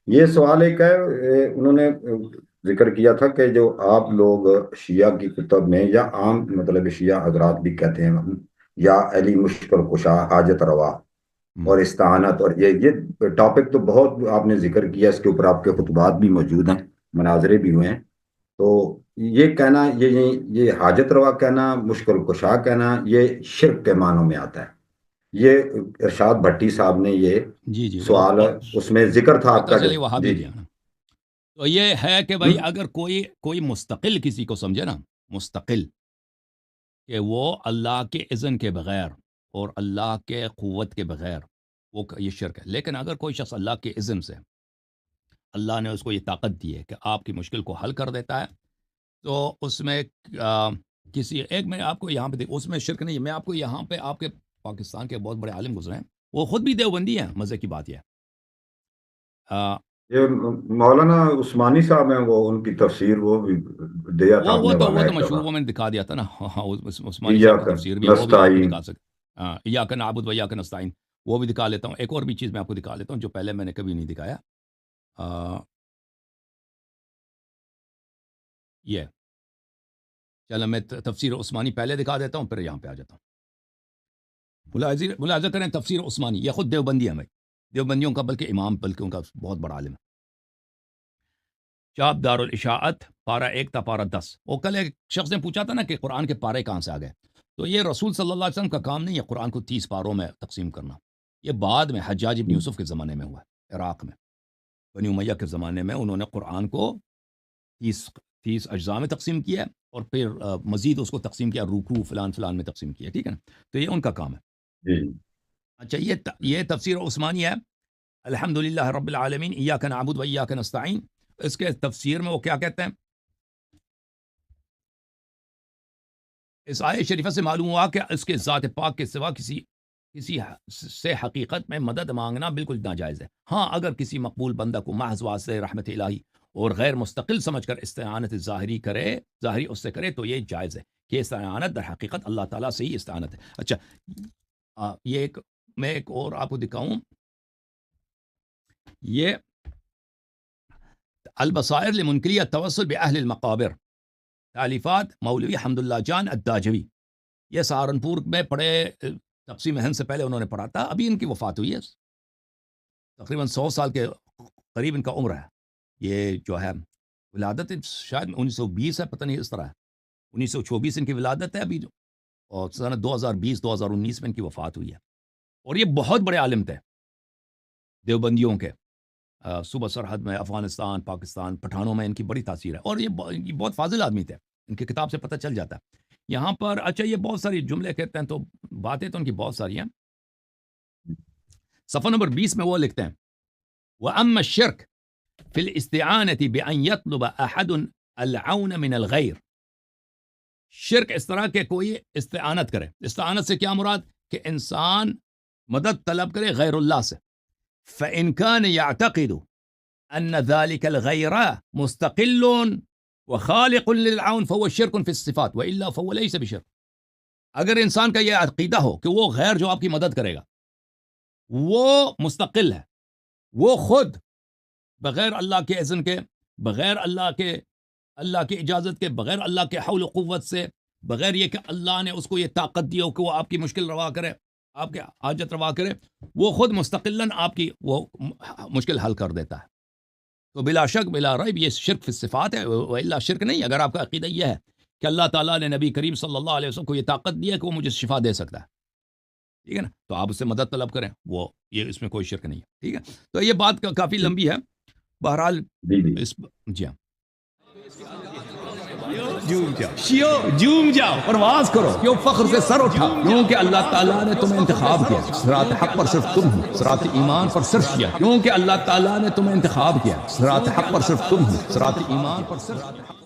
یہ سوال ایک ہے، انہوں نے ذکر کیا تھا کہ جو آپ لوگ شیعہ کی کتب میں، یا عام مطلب شیعہ حضرات بھی کہتے ہیں، یا علی مشکل کشا، حاجت روا ہم، اور استعانت، اور یہ ٹاپک تو بہت آپ نے ذکر کیا، اس کے اوپر آپ کے خطبات بھی موجود ہیں، مناظرے بھی ہوئے ہیں. تو یہ کہنا، یہ حاجت روا کہنا، مشکل کشا کہنا، یہ شرک کے معنوں میں آتا ہے. یہ ارشاد بھٹی صاحب نے یہ جی جی، وہ سوال، اس میں ذکر تھا آپ پتہ کا چلے وہاں بھی جی جی. دیا نا. تو یہ ہے کہ بھائی ہم؟ اگر کوئی مستقل کسی کو سمجھے نا، مستقل، کہ وہ اللہ کے اذن کے بغیر اور اللہ کے قوت کے بغیر، وہ یہ شرک ہے. لیکن اگر کوئی شخص اللہ کے اذن سے، اللہ نے اس کو یہ طاقت دی ہے کہ آپ کی مشکل کو حل کر دیتا ہے، تو اس میں آ، کسی ایک، میں آپ کو یہاں پہ اس میں شرک نہیں ہے. میں آپ کو یہاں پہ آپ کے پاکستان کے بہت بڑے عالم گزرے ہیں، وہ خود بھی دیوبندی ہیں. مزے کی بات یہ ہے، یہ مولانا عثمانی صاحب ہیں، وہ ان کی تفسیر وہ بھی دیا تھا آپ نے واقعہ وہ تو ایک مشہور، دفعہ. وہ میں نے دکھا دیا تھا نا. ہاں، عثمانی صاحب کی ایاک تفسیر بھی ہے، وہ بھی آپ کو نستعین. دکھا سکتے. ایاک نعبد و ایاک نستعین، وہ بھی دکھا لیتا ہوں. ایک اور بھی چیز میں آپ کو دکھا لیتا ہوں جو پہلے میں نے کبھی نہیں دکھایا. آ، یہ چلو میں تفسیر عثمانی پہلے دکھا دیتا ہوں، پھر یہاں پہ آ جاتا ہوں. ملاحظہ کریں، تفسیر عثمانی یہ خود دیوبندی ہے بھائی، دیوبندیوں کا بلکہ امام، بلکہ ان کا بہت بڑا عالم ہے. چاپ دار الاشاعت، پارہ 1 تا پارہ 10. وہ کل ایک شخص نے پوچھا تھا نا کہ قرآن کے پارے کہاں سے آ گئے. تو یہ رسول صلی اللہ علیہ وسلم کا کام نہیں ہے قرآن کو 30 پاروں میں تقسیم کرنا. یہ بعد میں حجاج ابن یوسف کے زمانے میں ہوا ہے، عراق میں، بنی امیہ کے زمانے میں انہوں نے قرآن کو 30 اجزاء میں تقسیم کیا، اور پھر مزید اس کو تقسیم کیا، رکوع فلان فلان میں تقسیم کیا. ٹھیک ہے نا، تو یہ ان کا کام ہے. جی. اچھا، یہ تفسیر عثمانی ہے. الحمدللہ رب العالمین ایاک نعبد و ایاک نستعین. اس کے تفسیر میں وہ کیا کہتے ہیں، اس آیت شریفہ سے معلوم ہوا کہ اس کے ذات پاک کے سوا کسی سے حقیقت میں مدد مانگنا بالکل ناجائز ہے. ہاں، اگر کسی مقبول بندہ کو محض واسطے رحمت الہی اور غیر مستقل سمجھ کر استعانت ظاہری اس سے کرے تو یہ جائز ہے کہ استعانت در حقیقت اللہ تعالیٰ سے ہی استعانت ہے. اچھا، میں ایک اور آپ کو دکھاؤں. یہ البصائر لمنکری التوسل باہل المقابر، تالیفات مولوی حمد اللہ جان الداجوی. یہ سہارنپور میں پڑھے، تقسیم ہند سے پہلے انہوں نے پڑھا تھا. ابھی ان کی وفات ہوئی ہے، تقریباً 100 سال کے قریب ان کا عمر ہے. یہ جو ہے ولادت شاید 1920 ہے، پتہ نہیں اس طرح ہے. 1924 ان کی ولادت ہے ابھی، اور سنہ 2019 میں ان کی وفات ہوئی ہے. اور یہ بہت بڑے عالم تھے دیوبندیوں کے. صوبہ سرحد میں افغانستان، پاکستان، پٹھانوں میں ان کی بڑی تاثیر ہے. اور یہ بہت فاضل آدمی تھے، ان کی کتاب سے پتہ چل جاتا ہے. یہاں پر اچھا یہ بہت ساری جملے کہتے ہیں، تو باتیں تو ان کی بہت ساری ہیں. صفحہ نمبر 20 میں وہ لکھتے ہیں، وَأَمَّا الشِّرْكُ فِي الْإِسْتِعَانَةِ بِأَنْ يَطْلُبَ أَحَدٌ الْعَوْنَ مِنَ الْغَيْرِ. شرک اس طرح کہ کوئی استعانت کرے. استعانت سے کیا مراد؟ کہ انسان مدد طلب کرے غیر اللہ سے. فَإِنْ كَانَ يَعْتَقِدُ أَنَّ ذَلِكَ الْغَيْرَ مُسْتَقِلٌ وَخَالِقٌ لِلْعَوْنِ فَهُوَ شِرْكٌ فِي الصِّفَاتِ وَإِلَّا فَهُوَ لَيْسَ بِشِرْكٍ. اگر انسان کا یہ عقیدہ ہو کہ وہ غیر جو آپ کی مدد کرے گا وہ مستقل ہے، وہ خود بغیر اللہ کے اذن کے، بغیر اللہ کی اجازت کے، بغیر اللہ کے حول و قوت سے، بغیر یہ کہ اللہ نے اس کو یہ طاقت دی ہو کہ وہ آپ کی مشکل روا کرے، آپ کے حاجت روا کرے، وہ خود مستقلاً آپ کی وہ مشکل حل کر دیتا ہے. تو بلا شک بلا ریب یہ شرک فی الصفات ہے، وإلا شرک نہیں. اگر آپ کا عقیدہ یہ ہے کہ اللہ تعالیٰ نے نبی کریم صلی اللہ علیہ وسلم کو یہ طاقت دی ہے کہ وہ مجھے شفا دے سکتا ہے، ٹھیک ہے نا، تو آپ اس سے مدد طلب کریں، وہ یہ اس میں کوئی شرک نہیں ہے. ٹھیک ہے، تو یہ بات کافی لمبی ہے. بہرحال جی جی. جی ہاں، جوم جاؤ، پرواز کرو، کیوں فخر سے سر اٹھا، کیونکہ اللہ تعالیٰ نے تمہیں انتخاب کیا. صراط حق پر صرف تم ہو، صراط ایمان پر صرف کیا، کیونکہ اللہ تعالیٰ نے تمہیں انتخاب کیا. صراط حق پر صرف تم ہو، صراط ایمان پر صرف